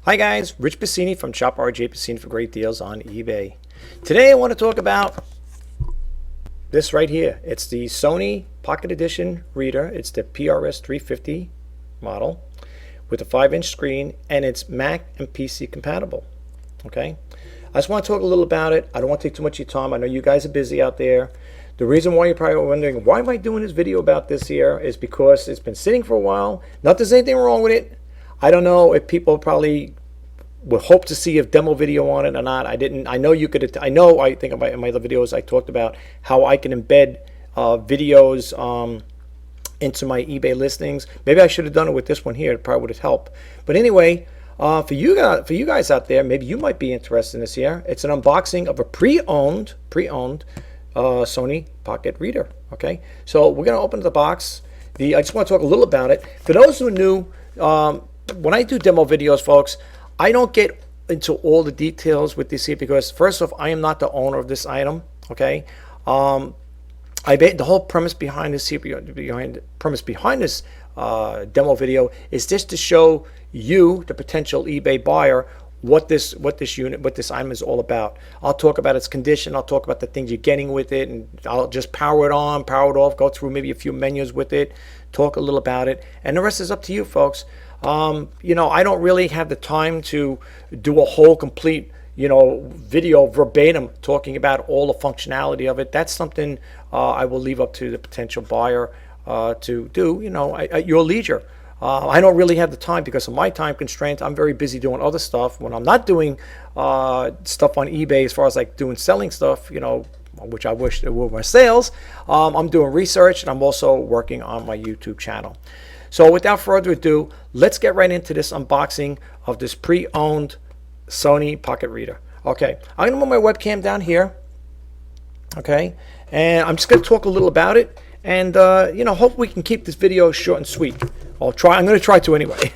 Hi guys, Rich Pasini from Shop RJ Pasini for great deals on eBay. Today I want to talk about this right here. It's the Sony Pocket Edition reader. It's the PRS 350 model with a 5-inch screen, and it's Mac and PC compatible. Okay, I just want to talk a little about it. I don't want to take too much of your time. I know you guys are busy out there. The reason why you're probably wondering why am I doing this video about this here is because it's been sitting for a while. Not that there's anything wrong with it. I don't know if people probably would hope to see a demo video on it or not. I didn't. I know you could. I think in my other videos I talked about how I can embed videos into my eBay listings. Maybe I should have done it with this one here. It probably would have helped. But anyway, for you guys out there, maybe you might be interested in this here. It's an unboxing of a pre-owned Sony Pocket Reader. Okay, so we're gonna open the box. I just want to talk a little about it. For those who are new, when I do demo videos, folks, I don't get into all the details with this here because, first off, I am not the owner of this item. Okay, the whole premise behind this here, demo video is just to show you, the potential eBay buyer, what this item is all about. I'll talk about its condition. I'll talk about the things you're getting with it, and I'll just power it on, power it off, go through maybe a few menus with it, talk a little about it, and the rest is up to you, folks. I don't really have the time to do a whole complete, video verbatim talking about all the functionality of it. That's something I will leave up to the potential buyer to do, at your leisure. I don't really have the time because of my time constraints. I'm very busy doing other stuff. When I'm not doing stuff on eBay, as far as like selling stuff, which I wish it were my sales, I'm doing research, and I'm also working on my YouTube channel. So without further ado, let's get right into this unboxing of this pre-owned Sony Pocket Reader. Okay, I'm going to move my webcam down here. Okay, and I'm just going to talk a little about it, and hope we can keep this video short and sweet. I'm going to try to anyway.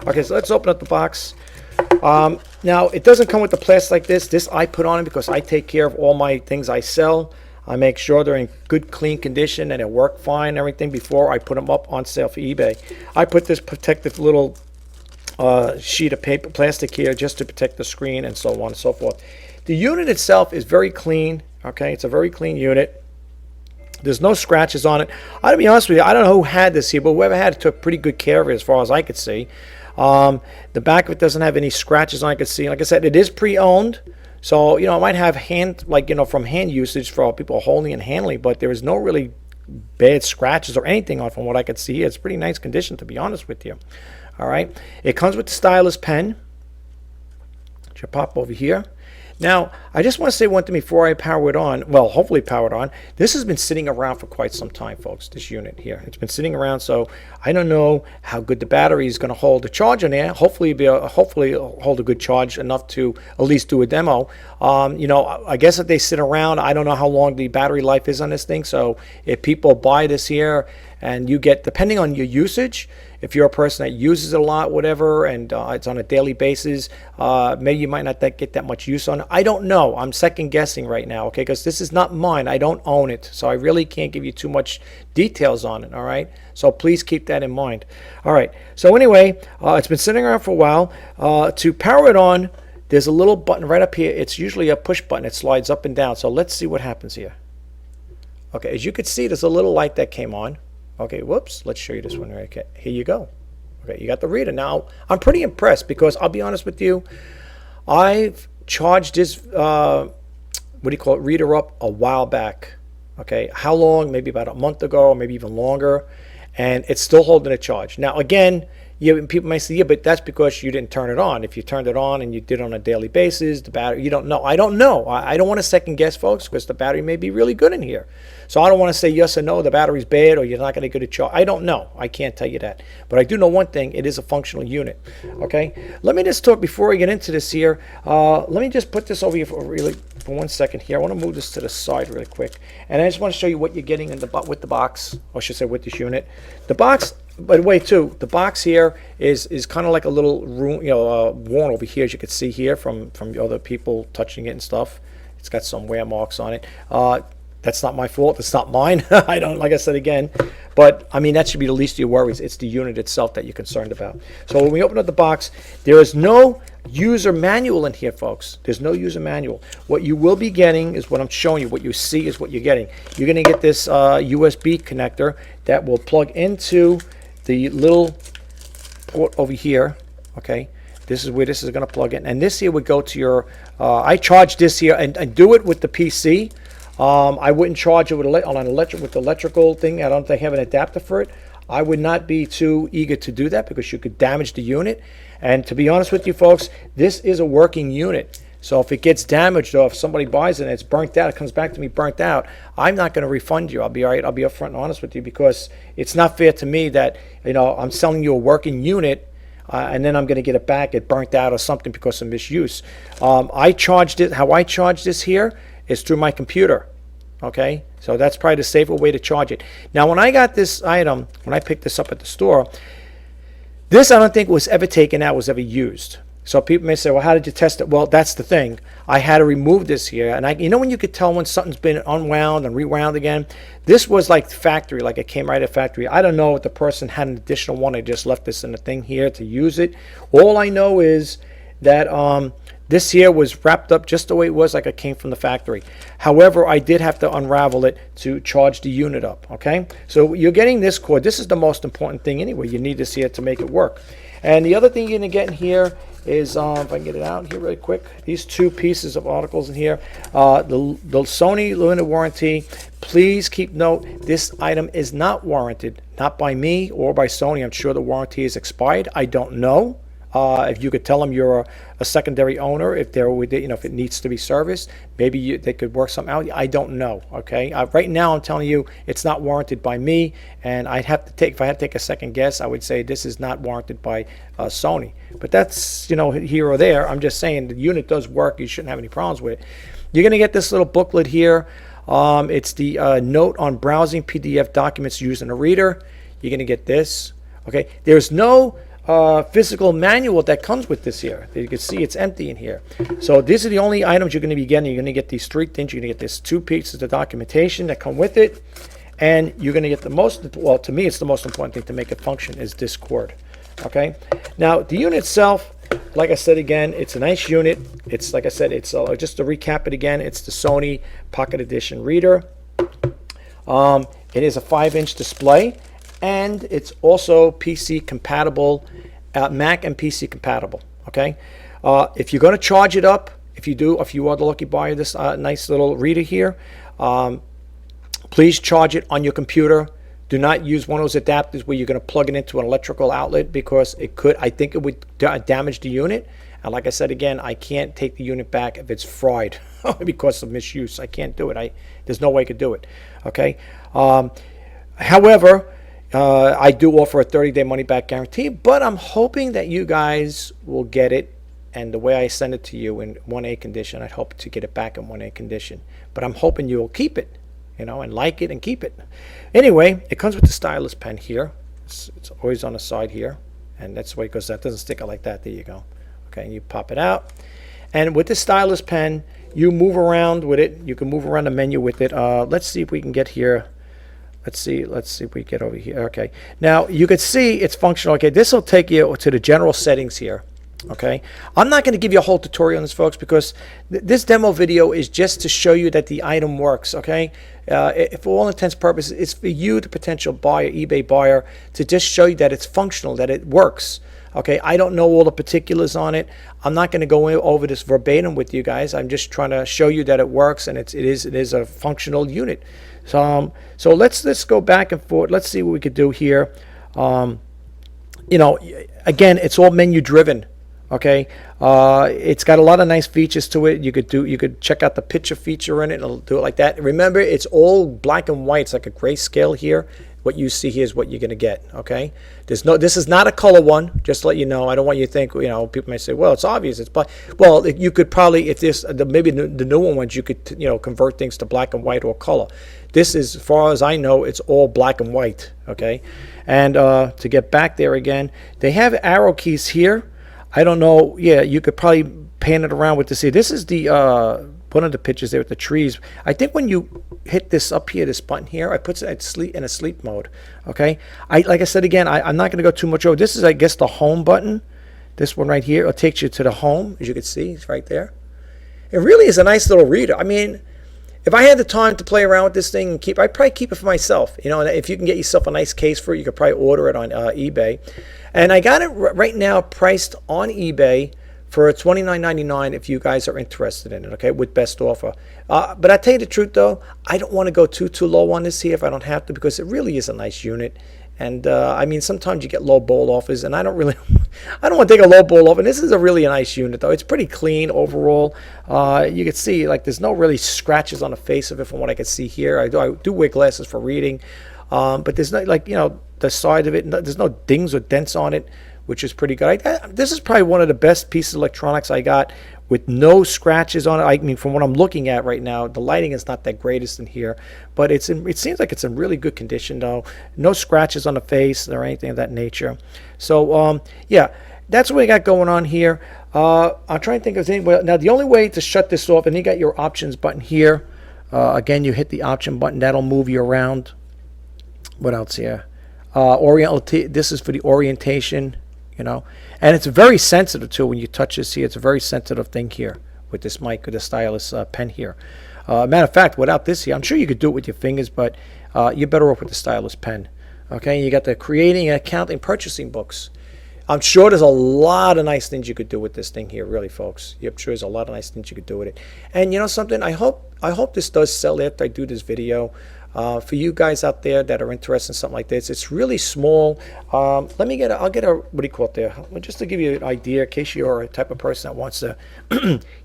Okay, so let's open up the box. Now, it doesn't come with the plastic like this. This I put on it because I take care of all my things I sell. I make sure they're in good, clean condition and they work fine and everything before I put them up on sale for eBay. I put this protective little sheet of paper, plastic here, just to protect the screen and so on and so forth. The unit itself is very clean. Okay, it's a very clean unit. There's no scratches on it. I'll be honest with you, I don't know who had this here, but whoever had it took pretty good care of it as far as I could see. The back of it doesn't have any scratches I could see. Like I said, it is pre-owned. So, it might have from hand usage for people holding and handling, but there is no really bad scratches or anything on from what I could see. It's pretty nice condition, to be honest with you. All right. It comes with the stylus pen, which I pop over here. Now, I just want to say one thing before I power it on. Well, hopefully power it on. This has been sitting around for quite some time, folks, this unit here. It's been sitting around, so I don't know how good the battery is going to hold the charge in there. Hopefully it'll hold a good charge enough to at least do a demo. I guess if they sit around, I don't know how long the battery life is on this thing. So if people buy this here and you get, depending on your usage, if you're a person that uses it a lot, whatever, and it's on a daily basis, maybe you might not get that much use on it. I don't know. I'm second guessing right now, okay, because this is not mine. I don't own it, so I really can't give you too much details on it, all right? So please keep that in mind. All right, so anyway, it's been sitting around for a while. To power it on, there's a little button right up here. It's usually a push button. It slides up and down, so let's see what happens here. Okay, as you can see, there's a little light that came on. Okay, whoops, let's show you this one right. Okay, here you go. Okay, you got the reader. Now, I'm pretty impressed because I'll be honest with you, I've charged this, reader up a while back. Okay, how long? Maybe about a month ago, or maybe even longer, and it's still holding a charge. Now, again, people may say, yeah, but that's because you didn't turn it on. If you turned it on and you did it on a daily basis, the battery, you don't know. I don't know. I don't want to second guess, folks, because the battery may be really good in here. So I don't want to say yes or no, the battery's bad or you're not going to get a charge. I don't know. I can't tell you that. But I do know one thing. It is a functional unit. Okay? Let me just talk before we get into this here. Let me just put this over here for 1 second here. I want to move this to the side really quick. And I just want to show you what you're getting with the box, or I should say with this unit. The box, by the way, too, the box here is kind of like a little room, worn over here, as you can see here from other people touching it and stuff. It's got some wear marks on it. That's not my fault. It's not mine. I don't, like I said again, but I mean, that should be the least of your worries. It's the unit itself that you're concerned about. So when we open up the box, there is no user manual in here, folks. There's no user manual. What you will be getting is what I'm showing you. What you see is what you're getting. You're going to get this USB connector that will plug into the little port over here. Okay, this is where this is going to plug in, and this here would go to your. I charge this here and do it with the PC. I wouldn't charge it with with the electrical thing. I don't think I have an adapter for it. I would not be too eager to do that because you could damage the unit. And to be honest with you folks, this is a working unit. So if it gets damaged or if somebody buys it and it's burnt out, it comes back to me burnt out, I'm not going to refund you. I'll be all right. I'll be upfront and honest with you because it's not fair to me that, you know, I'm selling you a working unit and then I'm going to get it back, it burnt out or something because of misuse. I charged it. How I charge this here is through my computer. Okay, so that's probably the safer way to charge it. Now, when I got this item, when I picked this up at the store, this I don't think was ever taken out, was ever used. So people may say, well, how did you test it? Well, that's the thing. I had to remove this here. And you know when you could tell when something's been unwound and rewound again? This was like factory, like it came right out of factory. I don't know if the person had an additional one. I just left this in the thing here to use it. All I know is that this here was wrapped up just the way it was, like it came from the factory. However, I did have to unravel it to charge the unit up, okay? So you're getting this cord. This is the most important thing anyway. You need this here to make it work. And the other thing you're going to get in here is, if I can get it out here really quick, these two pieces of articles in here. The Sony limited warranty. Please keep note, this item is not warranted, not by me or by Sony. I'm sure the warranty is expired. I don't know. If you could tell them you're a secondary owner, if they're with it, you know, if it needs to be serviced, maybe they could work something out. I don't know. Okay, right now I'm telling you it's not warranted by me, and I'd have to take, if I had to take a second guess, I would say this is not warranted by Sony. But that's, you know, here or there. I'm just saying the unit does work. You shouldn't have any problems with it. You're gonna get this little booklet here. It's the note on browsing PDF documents using a reader. You're gonna get this. Okay, there's no physical manual that comes with this here. You can see it's empty in here. So these are the only items you're going to be getting. You're going to get these three things. You're going to get these two pieces of documentation that come with it, and you're going to get the most, well, to me it's the most important thing to make it function is this cord. Okay, now the unit itself, like I said again, it's a nice unit. It's, like I said, it's just to recap it again, it's the Sony Pocket Edition reader. It is a 5-inch display, and it's also PC compatible, Mac and PC compatible. Okay, if you're going to charge it up, if you are the lucky buyer of this nice little reader here, please charge it on your computer. Do not use one of those adapters where you're going to plug it into an electrical outlet, because I think it would damage the unit. And like I said again, I can't take the unit back if it's fried because of misuse. I can't do it. There's no way I could do it. Okay. However, I do offer a 30-day money-back guarantee, but I'm hoping that you guys will get it, and the way I send it to you in 1A condition, I'd hope to get it back in 1A condition. But I'm hoping you'll keep it, you know, and like it and keep it. Anyway, it comes with the stylus pen here. It's always on the side here, and that's the way it goes. That doesn't stick out like that. There you go. Okay, and you pop it out, and with the stylus pen, you move around with it. You can move around the menu with it. Let's see if we can get here. Let's see if we get over here. Okay, now you can see it's functional. Okay, this will take you to the general settings here. Okay, I'm not going to give you a whole tutorial on this, folks, because this demo video is just to show you that the item works. Okay, for all intents and purposes, it's for you, the potential buyer, eBay buyer, to just show you that it's functional, that it works. Okay, I don't know all the particulars on it. I'm not going to go over this verbatim with you guys. I'm just trying to show you that it works, and it is a functional unit. So let's go back and forth. Let's see what we could do here. You know, again, it's all menu driven. Okay, it's got a lot of nice features to it. You could check out the picture feature in it. It'll do it like that. Remember, it's all black and white. It's like a grayscale here. What you see here is what you're going to get. Okay, this is not a color one. Just to let you know. I don't want you to think, you know, people may say, well, it's obvious. It's black. Well, you could probably, if this maybe the newer ones, you could, you know, convert things to black and white or color. This is, as far as I know, it's all black and white. Okay, and to get back there again, they have arrow keys here. I don't know. Yeah, you could probably pan it around with this here. This is the one of the pictures there with the trees. I think when you hit this up here, this button here, it puts it in a sleep mode. Okay. Like I said again, I'm not going to go too much over. This is, I guess, the home button. This one right here, it takes you to the home, as you can see, it's right there. It really is a nice little reader. I mean, if I had the time to play around with this thing and I'd probably keep it for myself. You know, and if you can get yourself a nice case for it, you could probably order it on eBay. And I got it right now priced on eBay for $29.99 if you guys are interested in it, okay, with best offer. But I tell you the truth, though, I don't want to go too low on this here if I don't have to, because it really is a nice unit. And I mean, sometimes you get low ball offers, and I don't want to take a low ball offer. And this is a really nice unit, though. It's pretty clean overall. You can see, like, there's no really scratches on the face of it from what I can see here. I do wear glasses for reading, but there's no, like, you know, the side of it, there's no dings or dents on it, which is pretty good. This is probably one of the best pieces of electronics I got with no scratches on it. I mean, from what I'm looking at right now, the lighting is not that greatest in here, but it seems like it's in really good condition, though. No scratches on the face or anything of that nature. So, yeah, that's what we got going on here. I'm trying to think of anything. Now, the only way to shut this off, and you got your options button here. Again, you hit the option button. That'll move you around. What else here? This is for the orientation. You know, and it's very sensitive too. When you touch this here, it's a very sensitive thing here with this mic, with the stylus pen here. Matter of fact, without this here, I'm sure you could do it with your fingers, but you're better off with the stylus pen. Okay, and you got the creating and accounting purchasing books. I'm sure there's a lot of nice things you could do with this thing here, really, folks. I'm sure there's a lot of nice things you could do with it. And you know something, I hope this does sell after I do this video. For you guys out there that are interested in something like this, it's really small. I'll get a, what do you call it there? Just to give you an idea, in case you're a type of person that wants to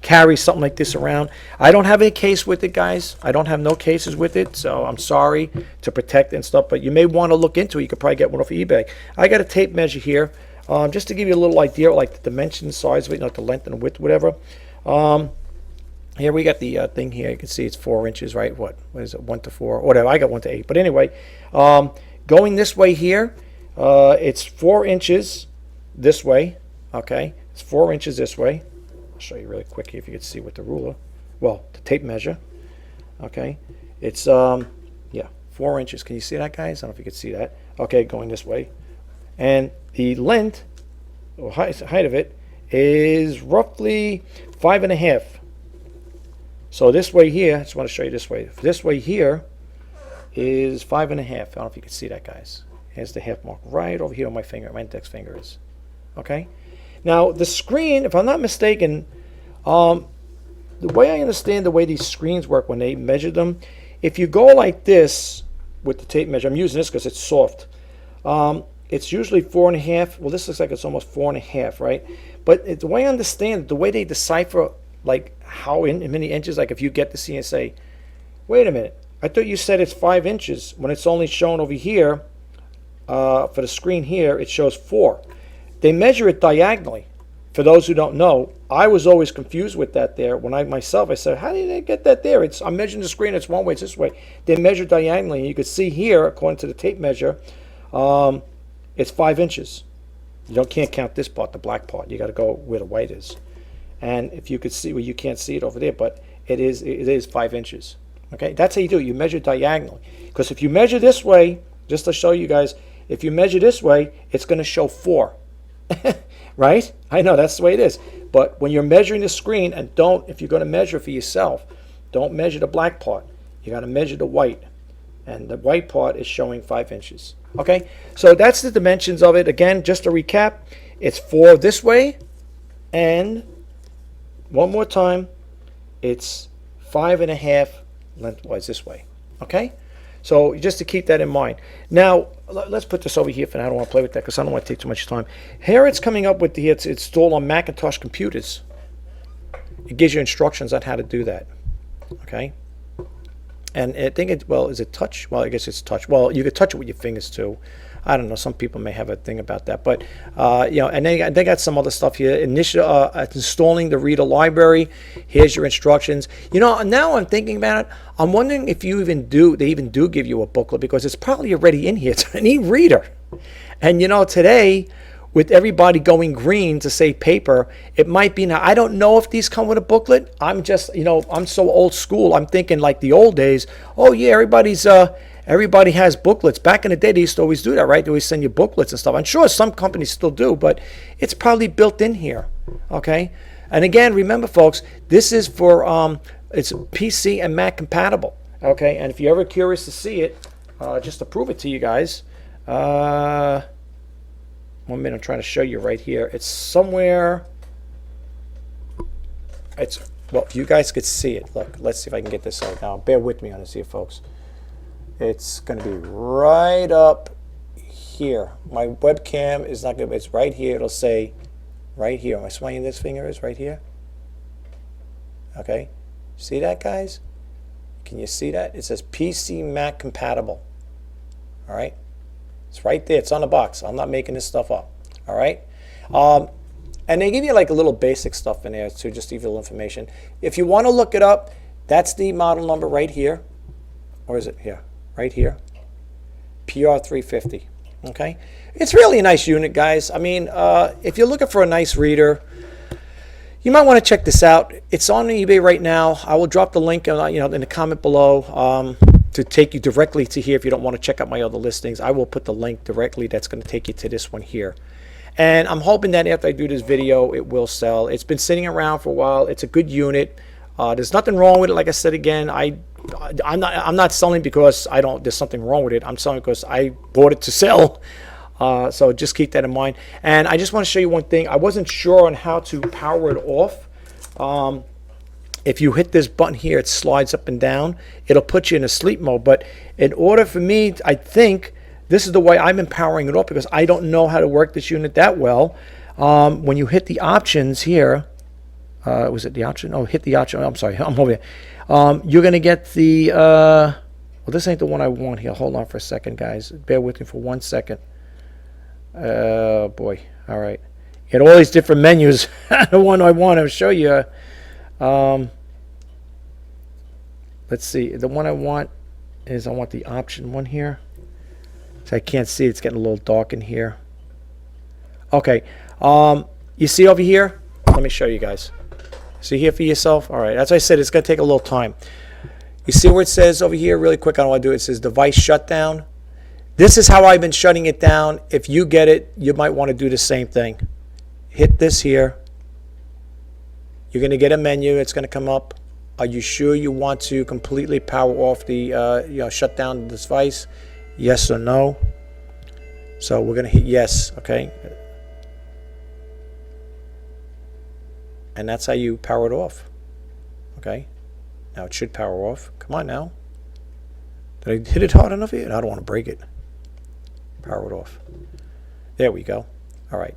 carry something like this around. I don't have a case with it, guys. I don't have no cases with it, so I'm sorry to protect and stuff, but you may want to look into it. You could probably get one off of eBay. I got a tape measure here, just to give you a little idea, like the dimension, size of it, not the length and width, whatever. Here we got the thing here. You can see it's 4 inches, right? What is it? 1 to 4, whatever. I got 1 to 8. But anyway, going this way here, it's 4 inches this way. Okay, it's 4 inches this way. I'll show you really quick here if you can see with the ruler. Well, the tape measure. Okay, it's yeah, 4 inches. Can you see that, guys? I don't know if you can see that. Okay, going this way, and the length or height of it is roughly 5.5. So this way here, I just want to show you this way. This way here is 5.5. I don't know if you can see that, guys. Here's the half mark right over here on my finger. My index finger is. Okay. Now the screen, if I'm not mistaken, the way I understand the way these screens work when they measure them, if you go like this with the tape measure, I'm using this because it's soft. It's usually 4.5. Well, this looks like it's almost 4.5, right? But the way I understand it, the way they decipher like how many inches, like if you get to see and say, wait a minute, I thought you said it's 5 inches when it's only shown over here for the screen here, it shows 4. They measure it diagonally. For those who don't know, I was always confused with that there. When I said, how did they get that there? I'm measuring the screen, it's one way, it's this way. They measure diagonally, and you can see here, according to the tape measure, it's 5 inches. You can't count this part, the black part. You got to go where the white is. And if you could see, well, you can't see it over there, but it is 5 inches. Okay, that's how you do it. You measure diagonally. Because if you measure this way, just to show you guys, if you measure this way, it's going to show 4. Right? I know that's the way it is. But when you're measuring the screen, and if you're going to measure for yourself, don't measure the black part. You got to measure the white. And the white part is showing 5 inches. Okay, so that's the dimensions of it. Again, just to recap, it's 4 this way, and one more time, it's 5.5 lengthwise this way. Okay, so just to keep that in mind. Now let's put this over here for now. I don't want to play with that because I don't want to take too much time. Here it's coming up with it's installed on Macintosh computers. It gives you instructions on how to do that. Okay, and I think is it touch? Well, I guess it's touch. Well, you could touch it with your fingers too. I don't know. Some people may have a thing about that, but and then they got some other stuff here. Installing the Reader Library. Here's your instructions. Now I'm thinking about it. I'm wondering if they even do give you a booklet, because it's probably already in here. It's an e-reader, and today, with everybody going green to save paper, it might be now. I don't know if these come with a booklet. I'm just I'm so old school. I'm thinking like the old days. Oh yeah, everybody's everybody has booklets. Back in the day, they used to always do that, right? They always send you booklets and stuff. I'm sure some companies still do, but it's probably built in here, okay? And again, remember, folks, this is for, it's PC and Mac compatible, okay? And if you're ever curious to see it, just to prove it to you guys, 1 minute, I'm trying to show you right here. It's somewhere, well, if you guys could see it, look, let's see if I can get this out now. Bear with me on this here, folks. It's going to be right up here. My webcam is not going to, it's right here. It'll say right here. Am I swinging this finger is right here? Okay. See that, guys? Can you see that? It says PC Mac compatible. All right. It's right there. It's on the box. I'm not making this stuff up. All right. And they give you like a little basic stuff in there too, just evil information. If you want to look it up, that's the model number right here. Or is it here? Right here. PR350. Okay. It's really a nice unit, guys. I mean, if you're looking for a nice reader, you might want to check this out. It's on eBay right now. I will drop the link in the comment below to take you directly to here if you don't want to check out my other listings. I will put the link directly that's going to take you to this one here. And I'm hoping that after I do this video, it will sell. It's been sitting around for a while. It's a good unit. There's nothing wrong with it. Like I said again, I'm not selling because there's something wrong with it. I'm selling because I bought it to sell. So just keep that in mind. And I just want to show you one thing. I wasn't sure on how to power it off. If you hit this button here, it slides up and down. It'll put you in a sleep mode. But in order for me, I think this is the way I've been powering it off because I don't know how to work this unit that well. When you hit the options here, was it the option? Oh, hit the option. I'm sorry. I'm over here. You're going to get the, well, this ain't the one I want here. Hold on for a second, guys. Bear with me for 1 second. Oh, boy. All right. You get all these different menus. The one I want to show you. Let's see. The one I want is I want the option one here. So I can't see. It's getting a little dark in here. Okay. You see over here? Let me show you guys. See here for yourself? All right. As I said, it's going to take a little time. You see where it says over here? Really quick, I don't want to do it. It says device shutdown. This is how I've been shutting it down. If you get it, you might want to do the same thing. Hit this here. You're going to get a menu. It's going to come up. Are you sure you want to completely power off the, shut down the device? Yes or no? So we're going to hit yes, okay? And that's how you power it off, okay? Now it should power off. Come on now. Did I hit it hard enough here? I don't want to break it. Power it off. There we go. All right.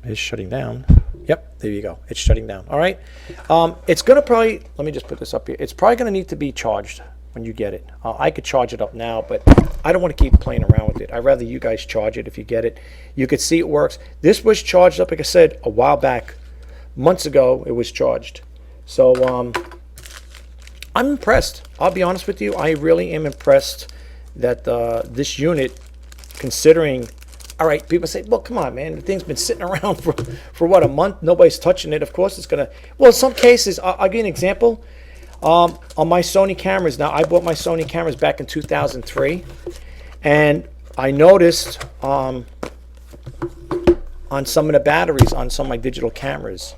It's shutting down. Yep, there you go. It's shutting down. All right. It's going to probably, let me just put this up here. It's probably going to need to be charged when you get it. I could charge it up now, but I don't want to keep playing around with it. I'd rather you guys charge it if you get it. You could see it works. This was charged up, like I said, a while back. Months ago, it was charged. So I'm impressed. I'll be honest with you. I really am impressed that this unit, considering, all right, people say, well, come on, man. The thing's been sitting around for what, a month? Nobody's touching it. Of course it's going to, well, in some cases, I'll give you an example. On my Sony cameras, now I bought my Sony cameras back in 2003, and I noticed on some of the batteries on some of my digital cameras,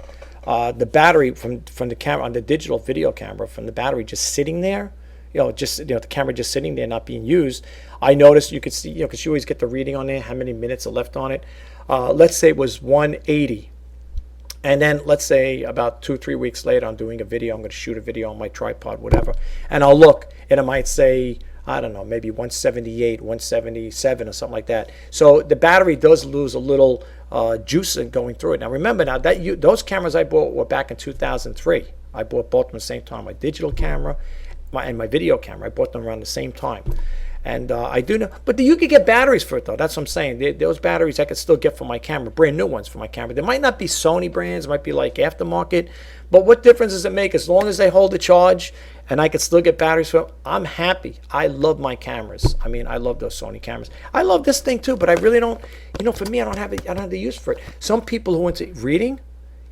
the battery from the camera on the digital video camera, from the battery just sitting there, the camera just sitting there not being used. I noticed, you could see, because you always get the reading on there, how many minutes are left on it. Let's say it was 180. And then let's say about 2-3 weeks later, I'm doing a video. I'm going to shoot a video on my tripod, whatever. And I'll look, and it might say, I don't know, maybe 178, 177 or something like that. So the battery does lose a little juice in going through it. Now remember, now that those cameras I bought were back in 2003. I bought both at the same time. My digital camera and my video camera. I bought them around the same time. And I do know, but you could get batteries for it though. That's what I'm saying. Those batteries I could still get for my camera, brand new ones for my camera. They might not be Sony brands, it might be like aftermarket, but what difference does it make? As long as they hold the charge and I could still get batteries for them, I'm happy. I love my cameras. I mean, I love those Sony cameras. I love this thing too, but I really don't, for me, I don't have the use for it. Some people who are into reading,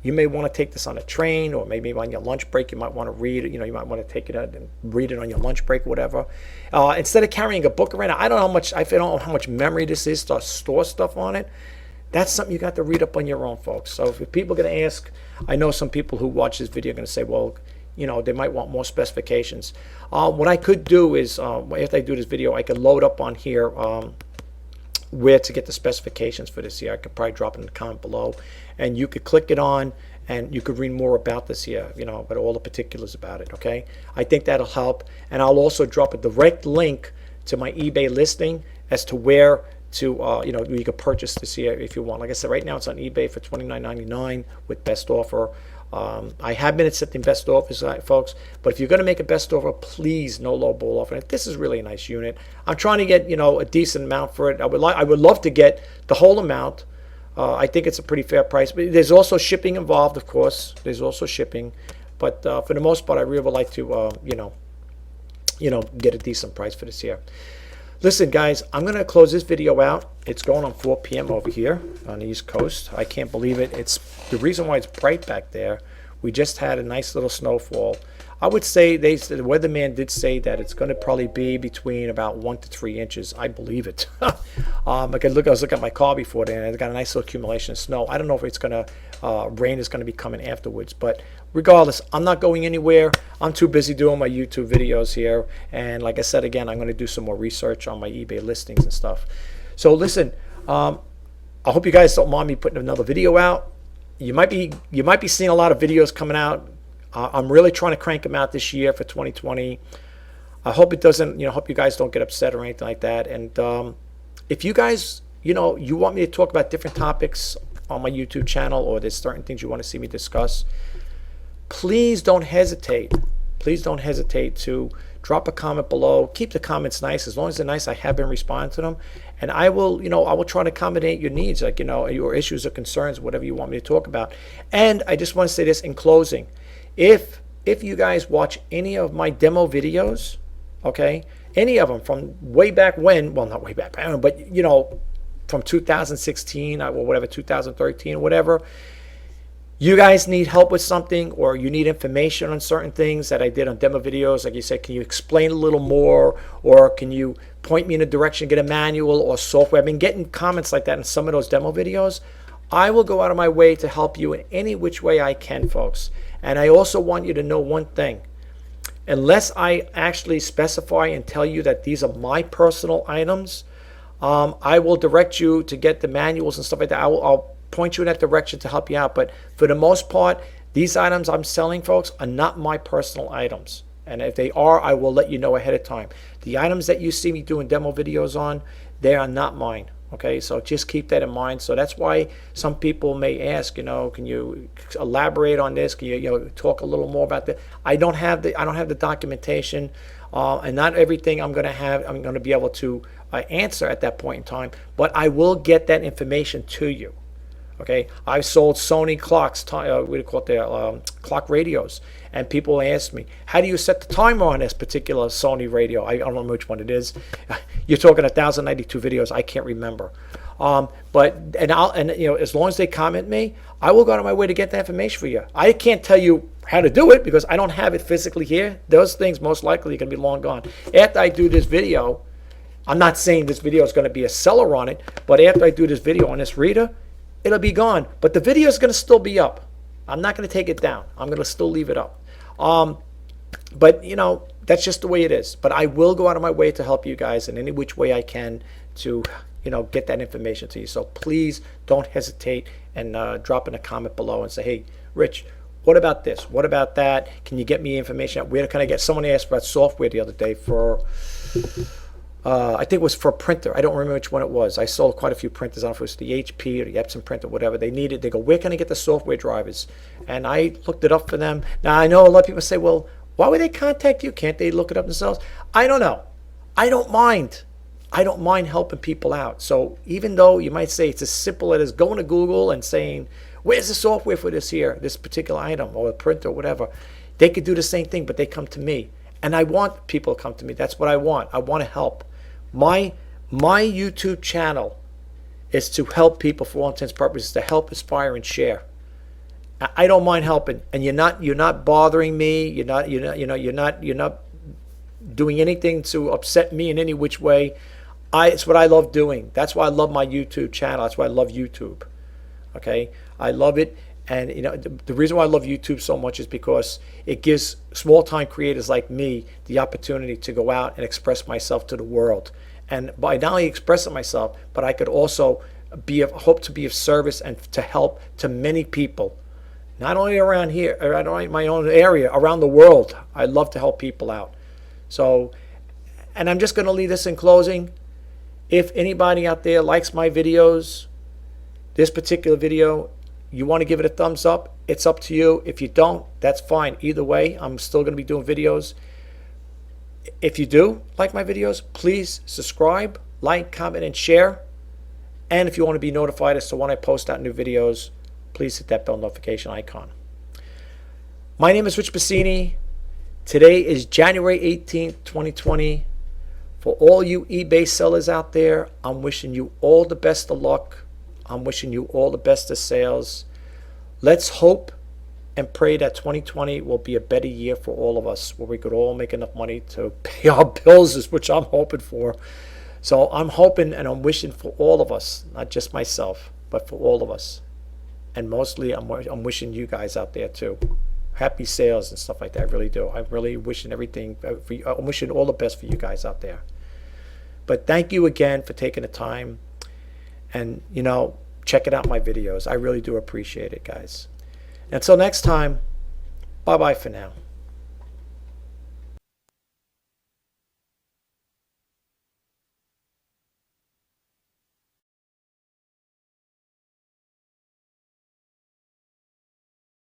You may want to take this on a train, or maybe on your lunch break, you might want to read it. You might want to take it out and read it on your lunch break, whatever. Instead of carrying a book around, I don't know how much memory this is to store stuff on it. That's something you got to read up on your own, folks. So if people are going to ask, I know some people who watch this video are going to say, well, they might want more specifications. What I could do is, after I do this video, I could load up on here where to get the specifications for this here. I could probably drop it in the comment below, and you could click it on, and you could read more about this here, but all the particulars about it, okay? I think that'll help, and I'll also drop a direct link to my eBay listing as to where to, you can purchase this here if you want. Like I said, right now it's on eBay for $29.99 with best offer. I have been accepting best offers, folks, but if you're going to make a best offer, please no low ball offer. This is really a nice unit. I'm trying to get a decent amount for it. I would love to get the whole amount. I think it's a pretty fair price, but there's also shipping involved, of course. There's also shipping, but for the most part, I really would like to get a decent price for this here. Listen, guys, I'm going to close this video out. It's going on 4 p.m. over here on the East Coast. I can't believe it. It's the reason why it's bright back there. We just had a nice little snowfall. I would say the weatherman did say that it's going to probably be between about 1 to 3 inches. I believe it. I was looking at my car before then, and it's got a nice little accumulation of snow. I don't know if it's going to rain is going to be coming afterwards, but regardless, I'm not going anywhere. I'm too busy doing my YouTube videos here, and like I said again, I'm going to do some more research on my eBay listings and stuff. So listen, I hope you guys don't mind me putting another video out. You might be seeing a lot of videos coming out. I'm really trying to crank them out this year for 2020. I hope it doesn't, hope you guys don't get upset or anything like that. And if you guys, you want me to talk about different topics on my YouTube channel, or there's certain things you want to see me discuss, please don't hesitate. Please don't hesitate to drop a comment below. Keep the comments nice. As long as they're nice, I have been responding to them. And I will, I will try to accommodate your needs, like, your issues or concerns, whatever you want me to talk about. And I just want to say this in closing. If you guys watch any of my demo videos, okay, any of them from way back when, well, not way back, but, from 2016 or whatever, 2013 or whatever, you guys need help with something, or you need information on certain things that I did on demo videos, like you said, can you explain a little more, or can you point me in a direction, get a manual or software? I've been getting comments like that in some of those demo videos. I will go out of my way to help you in any which way I can, folks. And I also want you to know one thing. Unless I actually specify and tell you that these are my personal items, I will direct you to get the manuals and stuff like that. I'll point you in that direction to help you out. But for the most part, these items I'm selling, folks, are not my personal items. And if they are, I will let you know ahead of time. The items that you see me doing demo videos on, they are not mine. Okay, so just keep that in mind. So that's why some people may ask, can you elaborate on this? Can you, talk a little more about that? I don't have the documentation, and not everything I'm going to be able to answer at that point in time. But I will get that information to you. Okay, I've sold Sony clocks, what do you call it, clock radios, and people ask me, how do you set the timer on this particular Sony radio? I don't know which one it is. You're talking 1,092 videos. I can't remember. As long as they comment me, I will go out of my way to get that information for you. I can't tell you how to do it because I don't have it physically here. Those things most likely are going to be long gone. After I do this video, I'm not saying this video is going to be a seller on it, but after I do this video on this reader, it'll be gone. But the video is going to still be up. I'm not going to take it down. I'm going to still leave it up. But, that's just the way it is. But I will go out of my way to help you guys in any which way I can to, get that information to you. So please don't hesitate and drop in a comment below and say, hey, Rich, what about this? What about that? Can you get me information? Where can I get? Someone asked about software the other day for... I think it was for a printer. I don't remember which one it was. I sold quite a few printers. I don't know if it was the HP or the Epson printer, whatever. They needed. They go, where can I get the software drivers? And I looked it up for them. Now, I know a lot of people say, well, why would they contact you? Can't they look it up themselves? I don't know. I don't mind. I don't mind helping people out. So even though you might say it's as simple as going to Google and saying, where's the software for this here, this particular item or a printer or whatever, they could do the same thing, but they come to me. And I want people to come to me. That's what I want. I want to help. My YouTube channel is to help people, for all intents and purposes, to help, inspire, and share. I don't mind helping, and you're not bothering me. You're not doing anything to upset me in any which way. It's what I love doing. That's why I love my YouTube channel. That's why I love YouTube. Okay, I love it, and the reason why I love YouTube so much is because it gives small-time creators like me the opportunity to go out and express myself to the world. And by not only expressing myself, but I could also hope to be of service and to help to many people, not only around here, or not only my own area, around the world. I love to help people out. So, and I'm just going to leave this in closing. If anybody out there likes my videos, this particular video, you want to give it a thumbs up, it's up to you. If you don't, that's fine. Either way, I'm still going to be doing videos. If you do like my videos, please subscribe, like, comment, and share. And if you want to be notified as to when I post out new videos, please hit that bell notification icon. My name is Rich Pasini. Today is January 18th, 2020. For all you eBay sellers out there, I'm wishing you all the best of luck. I'm wishing you all the best of sales. Let's hope and pray that 2020 will be a better year for all of us, where we could all make enough money to pay our bills, which I'm hoping for. So I'm hoping and I'm wishing for all of us, not just myself, but for all of us. And mostly I'm wishing you guys out there too. Happy sales and stuff like that. I really do. I'm really wishing everything for you. I'm wishing all the best for you guys out there. But thank you again for taking the time and, checking out my videos. I really do appreciate it, guys. Until next time, bye-bye for now.